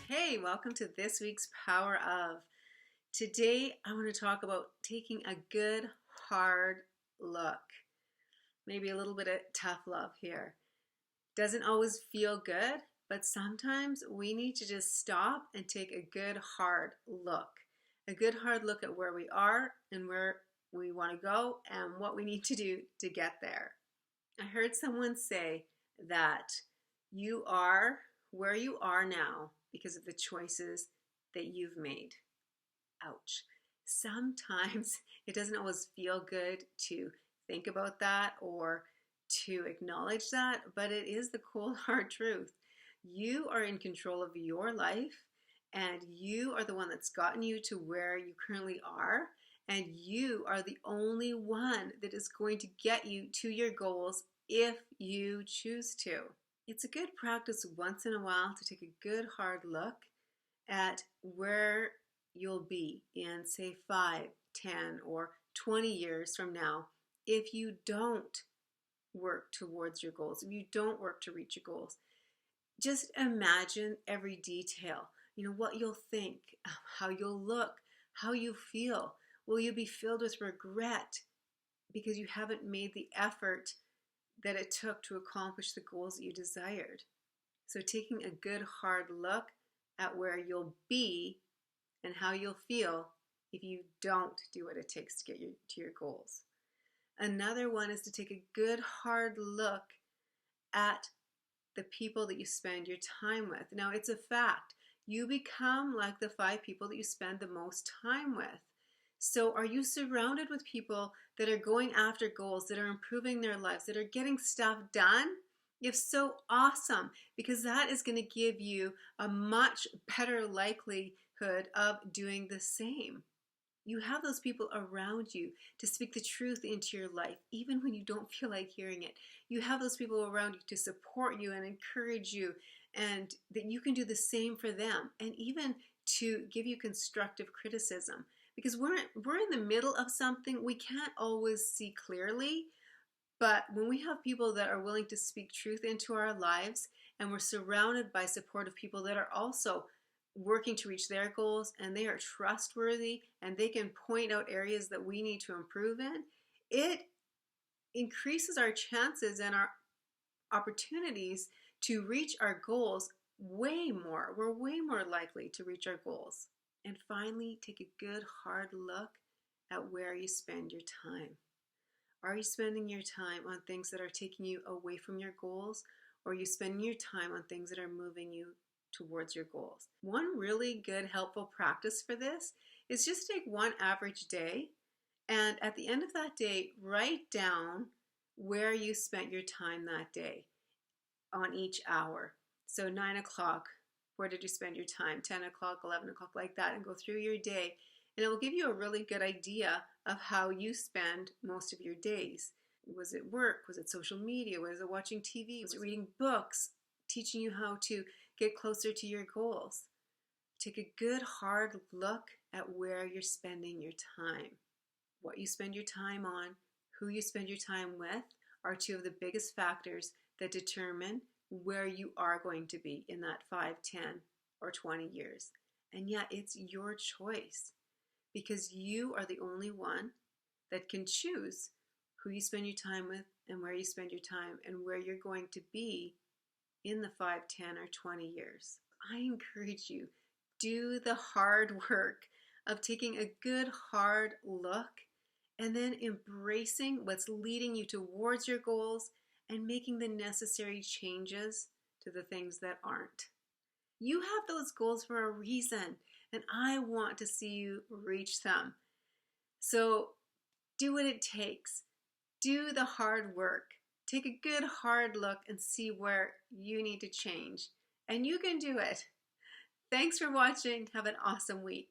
Hey, welcome to this week's Power of. Today, I want to talk about taking a good, hard look. Maybe a little bit of tough love here. Doesn't always feel good, but sometimes we need to just stop and take a good, hard look. A good, hard look at where we are and where we want to go and what we need to do to get there. I heard someone say that you are where you are now because of the choices that you've made. Ouch. Sometimes it doesn't always feel good to think about that or to acknowledge that, but it is the cold hard truth. You are in control of your life, and you are the one that's gotten you to where you currently are, and you are the only one that is going to get you to your goals if you choose to. It's a good practice once in a while to take a good hard look at where you'll be in, say, 5, 10, or 20 years from now if you don't work towards your goals, if you don't work to reach your goals. Just imagine every detail, what you'll think, how you'll look, how you feel. Will you be filled with regret because you haven't made the effort that it took to accomplish the goals that you desired? So taking a good hard look at where you'll be and how you'll feel if you don't do what it takes to get to your goals. Another one is to take a good hard look at the people that you spend your time with. Now, it's a fact. You become like the 5 people that you spend the most time with. So are you surrounded with people that are going after goals, that are improving their lives, that are getting stuff done? If so, awesome, because that is going to give you a much better likelihood of doing the same. You have those people around you to speak the truth into your life, even when you don't feel like hearing it. You have those people around you to support you and encourage you, and that you can do the same for them, and even to give you constructive criticism. Because we're in the middle of something, we can't always see clearly, but when we have people that are willing to speak truth into our lives, and we're surrounded by supportive people that are also working to reach their goals, and they are trustworthy, and they can point out areas that we need to improve in, it increases our chances and our opportunities to reach our goals way more. We're way more likely to reach our goals. And finally, take a good hard look at where you spend your time. Are you spending your time on things that are taking you away from your goals, or are you spending your time on things that are moving you towards your goals? One really good, helpful practice for this is just take one average day, and at the end of that day, write down where you spent your time that day on each hour. So 9 o'clock, where did you spend your time? 10 o'clock, 11 o'clock, like that, and go through your day. And it will give you a really good idea of how you spend most of your days. Was it work? Was it social media? Was it watching TV? Was it reading books? Teaching you how to get closer to your goals? Take a good hard look at where you're spending your time. What you spend your time on, who you spend your time with, are 2 of the biggest factors that determine where you are going to be in that 5, 10, or 20 years. And yet it's your choice, because you are the only one that can choose who you spend your time with and where you spend your time and where you're going to be in the 5, 10, or 20 years. I encourage you, do the hard work of taking a good hard look and then embracing what's leading you towards your goals and making the necessary changes to the things that aren't. You have those goals for a reason, and I want to see you reach them. So do what it takes. Do the hard work. Take a good hard look and see where you need to change. And you can do it. Thanks for watching. Have an awesome week.